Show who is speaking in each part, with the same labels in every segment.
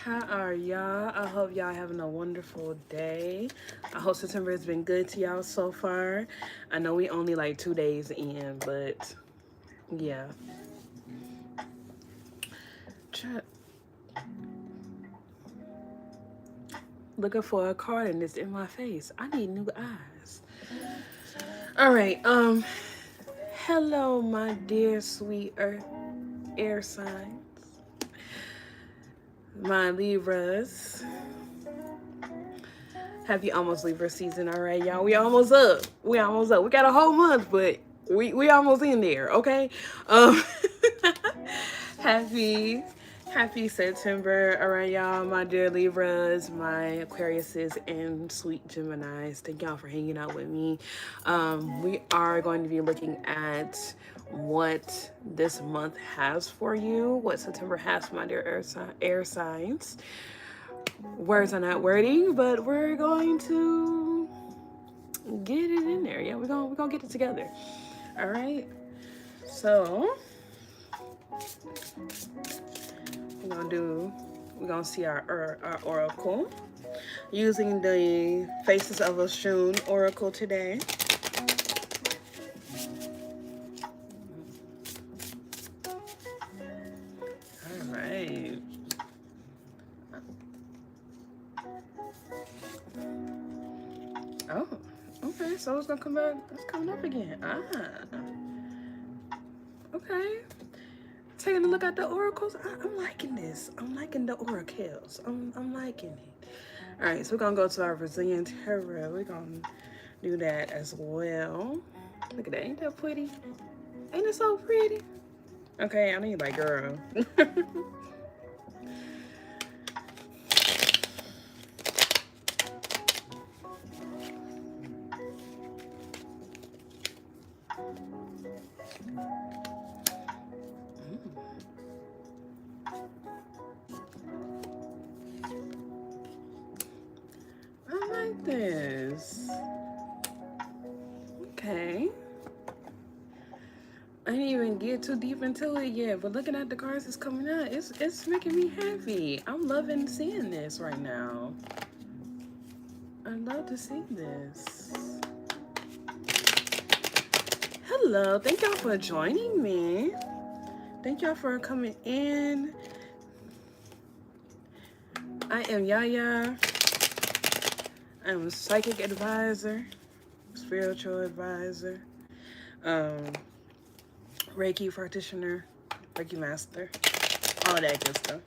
Speaker 1: How are y'all? I hope y'all having a wonderful day. I hope September has been good to y'all so far. I know we only like 2 days in, but yeah. Try, looking for a card and it's in my face. I need new eyes. All right. Hello, my dear sweet Earth air signs, my Libras. Happy almost Libra season, all right, y'all. We almost up. We almost up. We got a whole month, but we almost in there, okay? Um happy happy September, all right, y'all. My dear Libras, my Aquariuses, and sweet Geminis. Thank y'all for hanging out with me. We are going to be looking at what this month has for you, what September has for my dear air signs. Words are not wording, but we're going to get it in there. Yeah, we're gonna get it together. All right. So we're gonna do. We're gonna see our oracle using the Faces of Oshun oracle today. All right. Oh, okay. So it's gonna come back. It's coming up again. Okay. Taking a look at the oracles. I'm liking this. I'm liking the oracles. I'm liking it. All right, so we're gonna go to our Brazilian tarot. We're gonna do that as well. Look at that. Ain't that pretty? Ain't it so pretty? Okay, I need like girl. I like this. Okay. I didn't even get too deep into it yet, but looking at the cards that's coming out, it's making me happy. I'm loving seeing this right now. I love to see this. Hello, thank y'all for joining me. Thank y'all for coming in. I am Yaya. I'm a psychic advisor, spiritual advisor, Reiki practitioner, Reiki master, all that good stuff.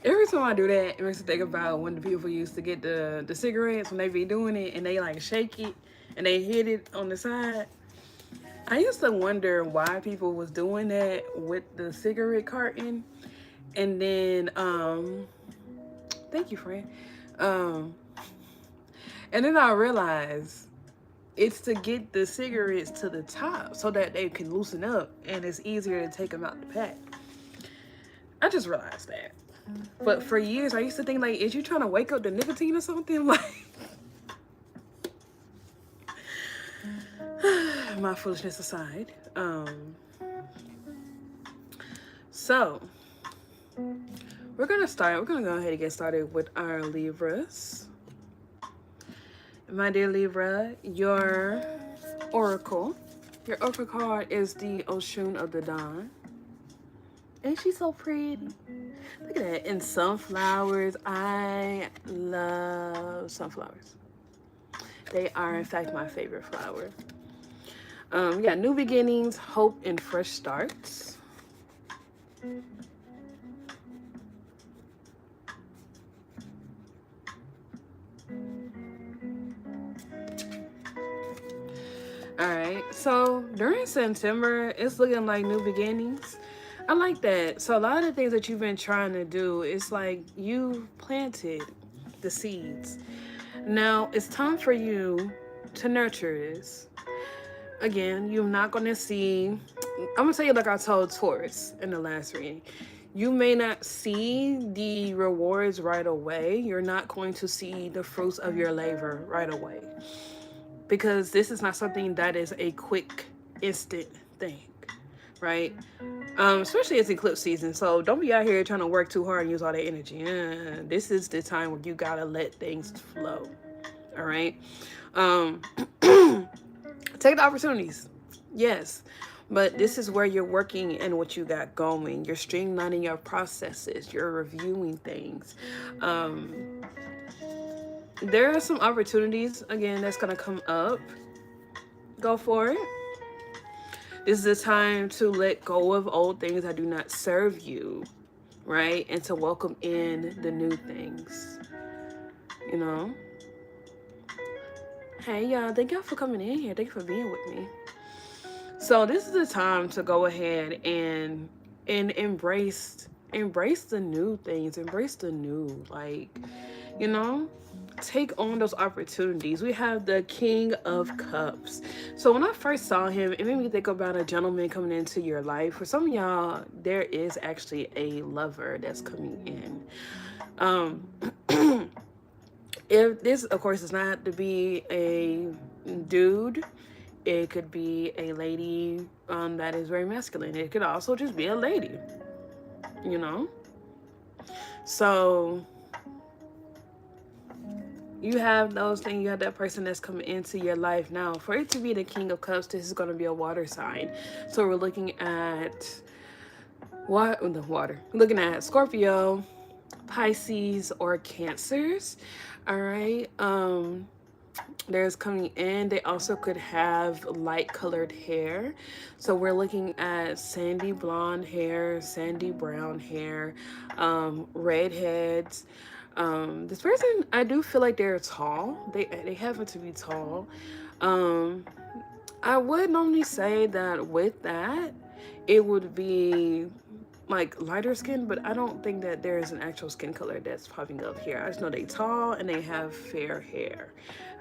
Speaker 1: Every time I do that, it makes me think about when the people used to get the cigarettes when they be doing it and they like shake it and they hit it on the side. I used to wonder why people was doing that with the cigarette carton, and then thank you, friend. Um, and then I realized it's to get the cigarettes to the top so that they can loosen up and it's easier to take them out the pack. I just realized that. But for years, I used to think like, is you trying to wake up the nicotine or something? Like, my foolishness aside. So we're gonna start. We're gonna go ahead and get started with our Libras. My dear Libra, your oracle card is the Oshun of the Dawn. Ain't she so pretty? Look at that. And sunflowers. I love sunflowers. They are, in fact, my favorite flower. We got new beginnings, hope, and fresh starts. All right. So during September, it's looking like new beginnings. I like that. So a lot of the things that you've been trying to do, it's like you planted the seeds. Now it's time for you to nurture this. Again, you're not going to see, I'm going to tell you like I told Taurus in the last reading. You may not see the rewards right away. You're not going to see the fruits of your labor right away. Because this is not something that is a quick instant thing, right? Especially it's eclipse season, so don't be out here trying to work too hard and use all that energy. This is the time where you gotta let things flow. All right. Um, take the opportunities, yes, but this is where you're working and what you got going. You're streamlining your processes. You're reviewing things. Um, there are some opportunities again that's gonna come up. Go for it. This is a time to let go of old things that do not serve you, right? And to welcome in the new things, you know? Hey, y'all, thank y'all for coming in here. Thank you for being with me. So this is the time to go ahead and embrace the new things, embrace the new, like, you know, take on those opportunities. We have the King of Cups. So when I first saw him, it made me think about a gentleman coming into your life. For some of y'all, there is actually a lover that's coming in. Um, if this, of course, does not have to be a dude. It could be a lady that is very masculine. It could also just be a lady, you know? So you have those things, you have that person that's coming into your life now. For it to be the King of Cups, this is going to be a water sign. So we're looking at the water. Looking at Scorpio, Pisces, or Cancers. All right. There's coming in. They also could have light colored hair. So we're looking at sandy blonde hair, sandy brown hair, redheads. This person, I do feel like they're tall. They happen to be tall. I would normally say that with that, it would be like lighter skin, but I don't think that there is an actual skin color that's popping up here. I just know they tall and they have fair hair.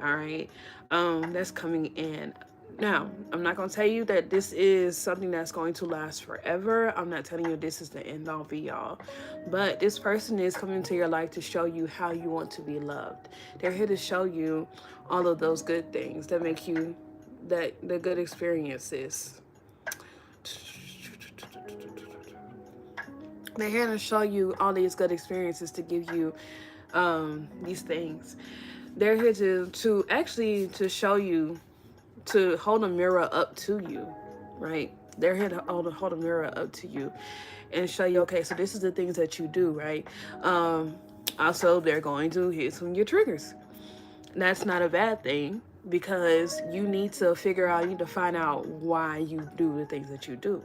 Speaker 1: All right. That's coming in. Now, I'm not going to tell you that this is something that's going to last forever. I'm not telling you this is the end all be all. But this person is coming into your life to show you how you want to be loved. They're here to show you all of those good things that make you, that the good experiences. They're here to show you all these good experiences to give you these things. They're here to actually to show you, to hold a mirror up to you, right? They're here to hold a mirror up to you and show you, okay, so this is the things that you do, right? Also, they're going to hit some of your triggers. That's not a bad thing, because you need to you need to find out why you do the things that you do.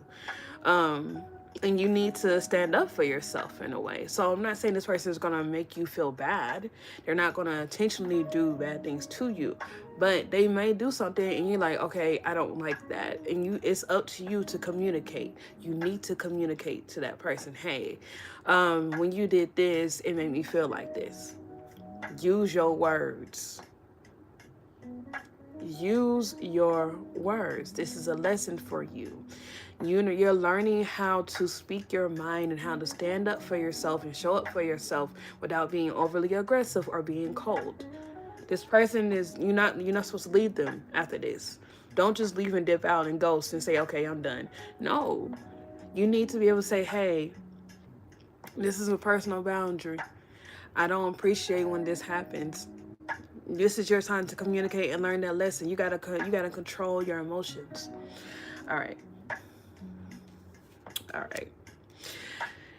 Speaker 1: And you need to stand up for yourself in a way. So I'm not saying this person is going to make you feel bad. They're not going to intentionally do bad things to you, but they may do something and you're like, okay, I don't like that. And it's up to you to communicate. You need to communicate to that person. Hey, when you did this, it made me feel like this. Use your words. Use your words. This is a lesson for you. You're learning how to speak your mind and how to stand up for yourself and show up for yourself without being overly aggressive or being cold. This person is, you're not supposed to leave them after this. Don't just leave and dip out and ghost and say, okay, I'm done. No, you need to be able to say, hey, this is a personal boundary. I don't appreciate when this happens. This is your time to communicate and learn that lesson. You gotta control your emotions. All right.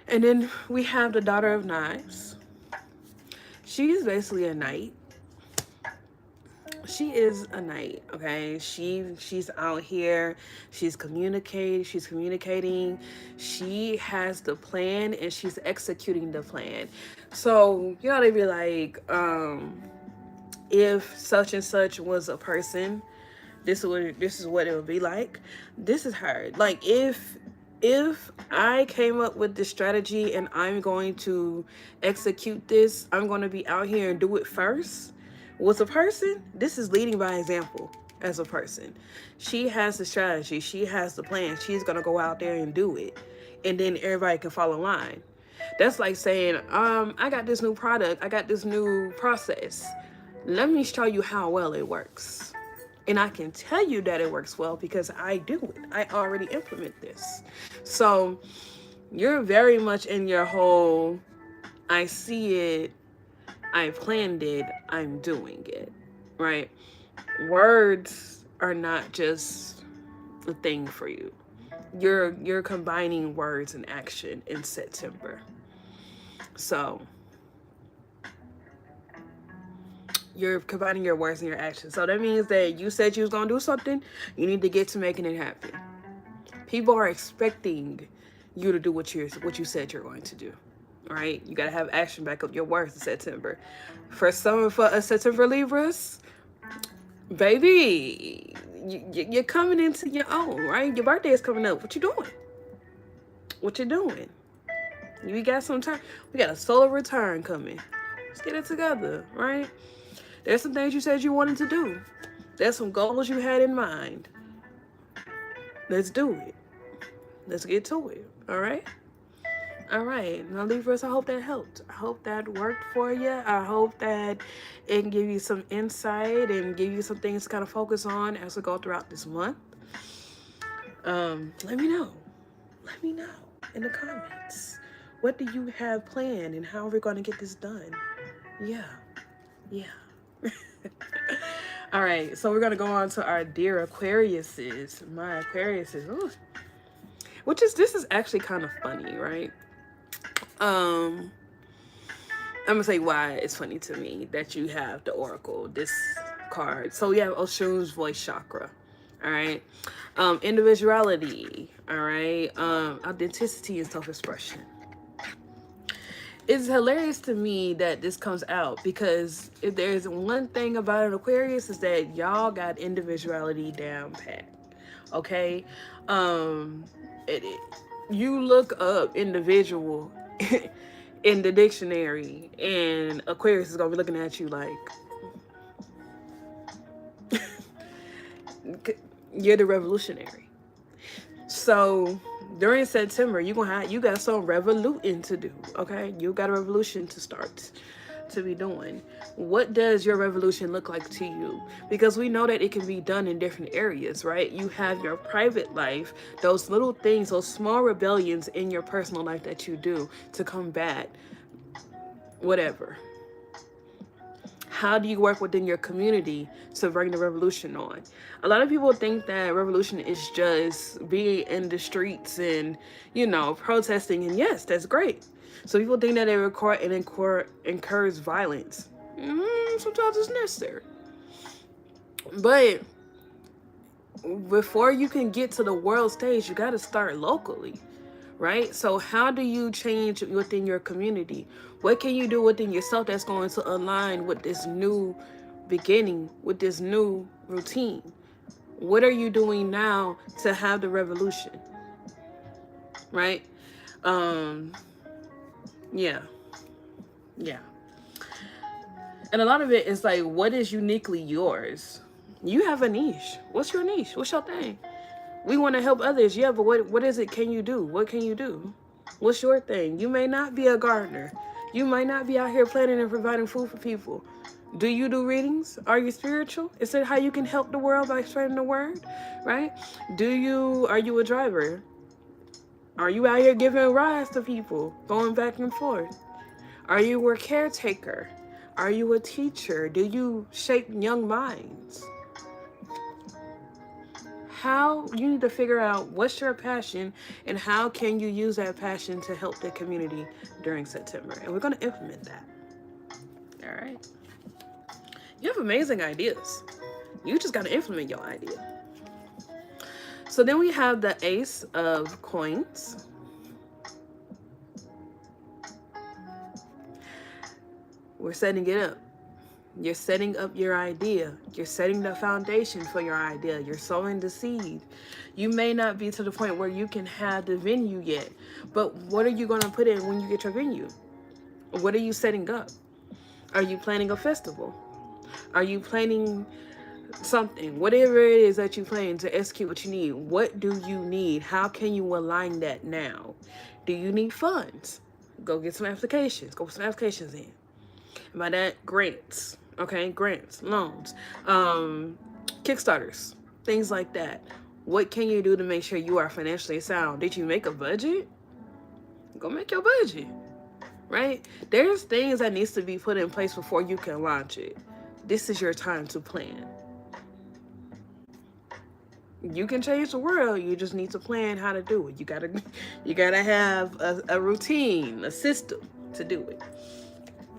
Speaker 1: And then we have the Daughter of Knives. She's basically a knight. She is a knight, okay? She's out here. She's communicating. She has the plan and she's executing the plan. So you gotta be like, if such and such was a person, this is what it would be like. This is her. Like if I came up with this strategy and I'm going to execute this, I'm going to be out here and do it first. Was a person, this is leading by example as a person. She has the strategy. She has the plan. She's going to go out there and do it. And then everybody can follow line. That's like saying, I got this new product. I got this new process. Let me show you how well it works. And I can tell you that it works well because I do it. I already implement this. So you're very much in your whole, I see it, I planned it, I'm doing it, right? Words are not just a thing for you. You're combining words and action in September. So you're combining your words and your actions. So that means that you said you was gonna do something, you need to get to making it happen. People are expecting you to do what you said you're going to do. All right, you gotta have action back up your words in September. For some of us September Libras, baby, you're coming into your own, right? Your birthday is coming up. What you doing? What you doing? We got some time. We got a solar return coming. Let's get it together, right? There's some things you said you wanted to do. There's some goals you had in mind. Let's do it. Let's get to it, all right? All right, now Libras, I hope that helped. I hope that worked for you. I hope that it can give you some insight and give you some things to kind of focus on as we go throughout this month. Let me know. Let me know in the comments. What do you have planned and how are we going to get this done? Yeah. All right, so we're going to go on to our dear Aquariuses. My Aquariuses. Ooh. This is actually kind of funny, right? I'm gonna say why it's funny to me that you have the Oracle, this card. So you have Oshun's voice chakra, all right? Individuality, all right? Authenticity and self-expression. It's hilarious to me that this comes out because if there's one thing about an Aquarius is that y'all got individuality down pat, okay? You look up individual in the dictionary and Aquarius is gonna be looking at you like you're the revolutionary. So during September, you got some revoluting to do, okay? You got a revolution to start to be doing. What does your revolution look like to you? Because we know that it can be done in different areas, right? You have your private life, those little things, those small rebellions in your personal life that you do to combat whatever. How do you work within your community to bring the revolution on? A lot of people think that revolution is just being in the streets and, protesting. And yes, that's great. So people think that it encourages violence. Sometimes it's necessary. But before you can get to the world stage, you got to start locally, right? So how do you change within your community? What can you do within yourself that's going to align with this new beginning, with this new routine? What are you doing now to have the revolution? Right? Yeah. And a lot of it is like, what is uniquely yours? You have a niche. What's your niche? What's your thing? We want to help others. Yeah, but what is it can you do? What can you do? What's your thing? You may not be a gardener. You might not be out here planning and providing food for people. Do you do readings? Are you spiritual? Is it how you can help the world by spreading the word? Right? Are you a driver? Are you out here giving rides to people, going back and forth? Are you a caretaker? Are you a teacher? Do you shape young minds? You need to figure out what's your passion and how can you use that passion to help the community during September. And we're going to implement that. All right. You have amazing ideas. You just got to implement your idea. So then we have the Ace of Coins. We're setting it up. You're setting up your idea. You're setting the foundation for your idea. You're sowing the seed. You may not be to the point where you can have the venue yet, but what are you going to put in when you get your venue? What are you setting up? Are you planning a festival? Are you planning something? Whatever it is that you plan to execute what you need, what do you need? How can you align that now? Do you need funds? Go get some applications. Go put some applications in. And by that, grants. Okay, grants, loans. Kickstarters, things like that. What can you do to make sure you are financially sound? Did you make a budget? Go make your budget, right? There's things that needs to be put in place before you can launch it. This is your time to plan. You can change the world. You just need to plan how to do it. You gotta have a routine, a system to do it.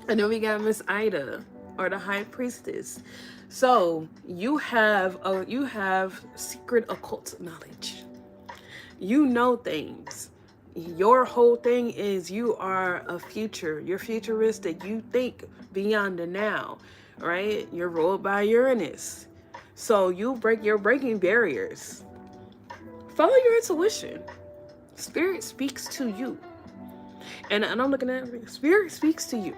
Speaker 1: And then we got Miss Ida, or the High Priestess. So you have secret occult knowledge. You know things. Your whole thing is you are a future. You're futuristic. You think beyond the now, right? You're ruled by Uranus. So you're breaking barriers. Follow your intuition. Spirit speaks to you. And I'm looking at Spirit speaks to you.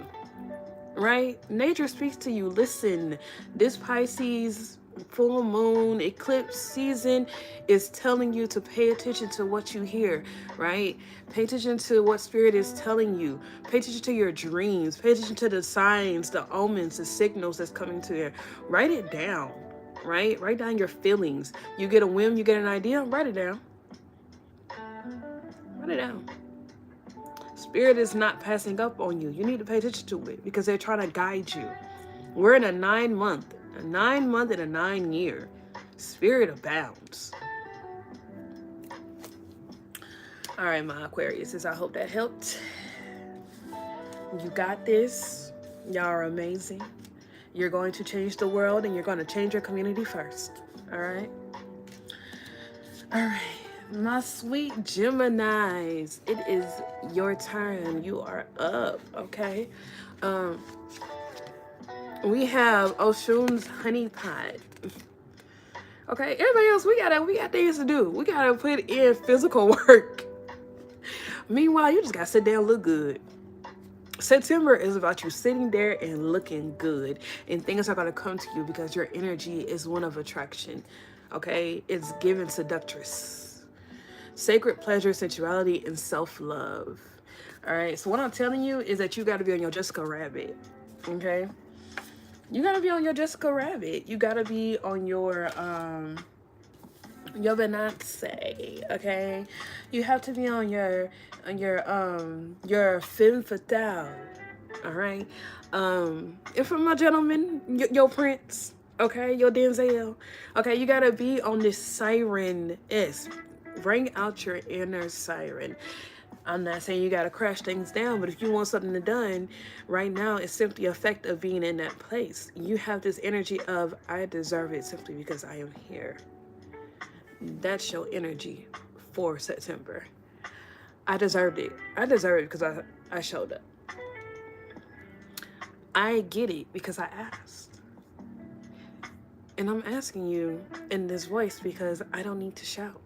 Speaker 1: Right? Nature speaks to you. Listen, this Pisces full moon eclipse season is telling you to pay attention to what you hear, right? Pay attention to what Spirit is telling you. Pay attention to your dreams. Pay attention to the signs, the omens, the signals that's coming to you. Write it down, right? Write down your feelings. You get a whim, you get an idea, write it down. Write it down. Spirit is not passing up on you. You need to pay attention to it because they're trying to guide you. We're in a 9-month and a 9-year. Spirit abounds. All right, my Aquariuses, I hope that helped. You got this. Y'all are amazing. You're going to change the world and you're going to change your community first. All right? All right. My sweet Geminis, it is your turn. You are up, okay? We have Oshun's honey pot. Okay, everybody else, we got things to do. We gotta put in physical work. Meanwhile, you just gotta sit there and look good. September is about you sitting there and looking good, and things are gonna come to you because your energy is one of attraction. Okay, it's given seductress. Sacred pleasure, sensuality, and self-love. All right, so what I'm telling you is that you got to be on your Jessica Rabbit, okay? You got to be on your Jessica Rabbit. You got to be on your Beyonce, okay? You have to be on your femme fatale, all right? And for my gentlemen, your Prince, okay? Your Denzel, okay? You got to be on this siren-esque. Bring out your inner siren. I'm not saying you got to crash things down, but if you want something done right now, it's simply the effect of being in that place. You have this energy of, I deserve it simply because I am here. That's your energy for September. I deserved it. I deserve it because I showed up. I get it because I asked. And I'm asking you in this voice because I don't need to shout.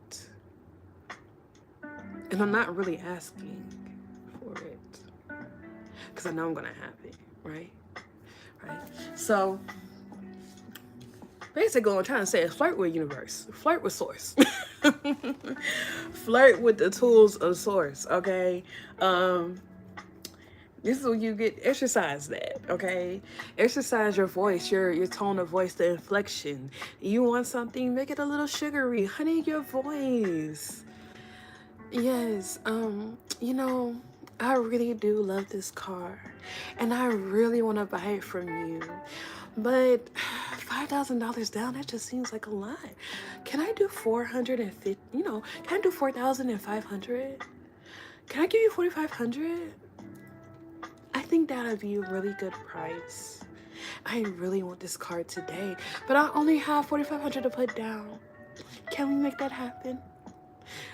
Speaker 1: And I'm not really asking for it because I know I'm going to have it, right? Right. So basically what I'm trying to say is flirt with universe, flirt with source, flirt with the tools of source, okay? This is when you get exercise that, okay? Exercise your voice, your tone of voice, the inflection. You want something, make it a little sugary. Honey, your voice. Yes, you know, I really do love this car and I really want to buy it from you, but $5,000 down, that just seems like a lot. Can I do 450, can I do 4,500? Can I give you 4,500? I think that'd be a really good price. I really want this car today, but I only have 4,500 to put down. Can we make that happen?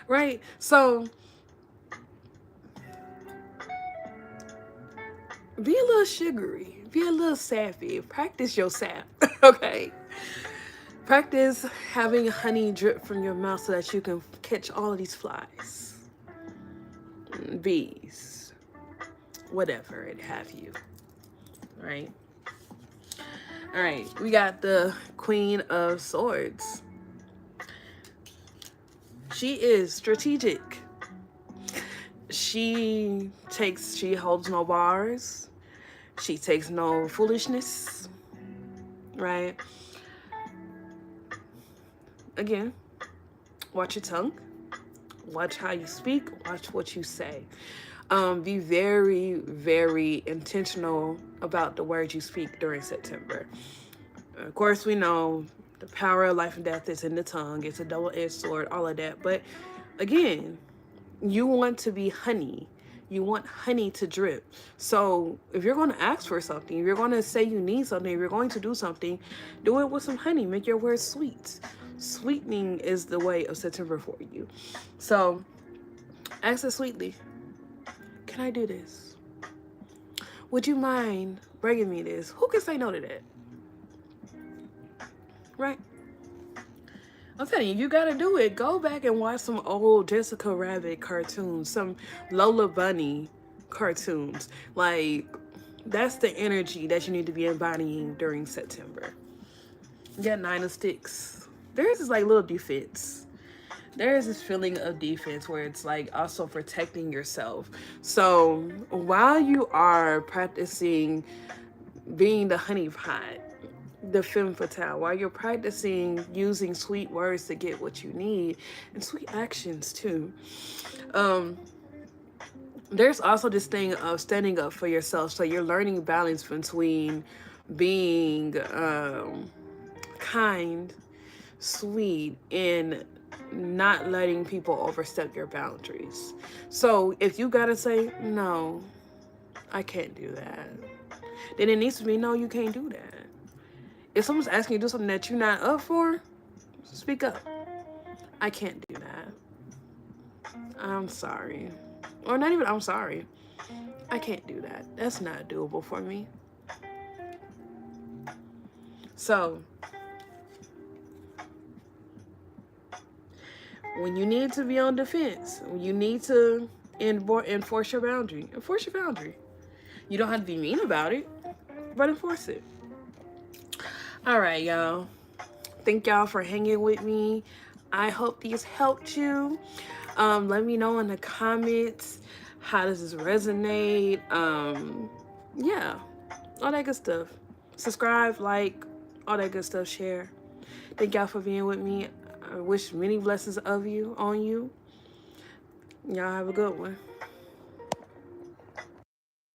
Speaker 1: Right? So be a little sugary, be a little sappy, practice your sap, okay? Practice having honey drip from your mouth so that you can catch all of these flies, bees, whatever it have you, right? All right, we got the Queen of Swords. She is strategic. She holds no bars. She takes no foolishness, right? again, watch your tongue, watch how you speak, watch what you say. Be very, very intentional about the words you speak during September. Of course, we know the power of life and death is in the tongue. It's a double-edged sword, all of that. But again, you want to be honey. You want honey to drip. So if you're going to ask for something, if you're going to say you need something, if you're going to do something, do it with some honey. Make your words sweet. Sweetening is the way of September for you. So ask it sweetly. Can I do this? Would you mind bringing me this? Who can say no to that? Right? I'm telling you, you gotta do it. Go back and watch some old Jessica Rabbit cartoons, some Lola Bunny cartoons. Like, that's the energy that you need to be embodying during September. You got 9 of Sticks. There's this like little defense. There is this feeling of defense where it's like also protecting yourself. So while you are practicing being the honey pot, the femme fatale, while you're practicing using sweet words to get what you need, and sweet actions too, there's also this thing of standing up for yourself. So you're learning balance between being kind, sweet, and not letting people overstep your boundaries. So if you gotta say, no, I can't do that, then it needs to be, no, you can't do that. If someone's asking you to do something that you're not up for, speak up. I can't do that. I'm sorry. Or not even I'm sorry. I can't do that. That's not doable for me. So, when you need to be on defense, when you need to enforce your boundary, enforce your boundary. You don't have to be mean about it, but enforce it. All right, y'all. Thank y'all for hanging with me. I hope these helped you. Let me know in the comments, how does this resonate? Yeah, all that good stuff. Subscribe, like, all that good stuff, share. Thank y'all for being with me. I wish many blessings of you on you. Y'all have a good one.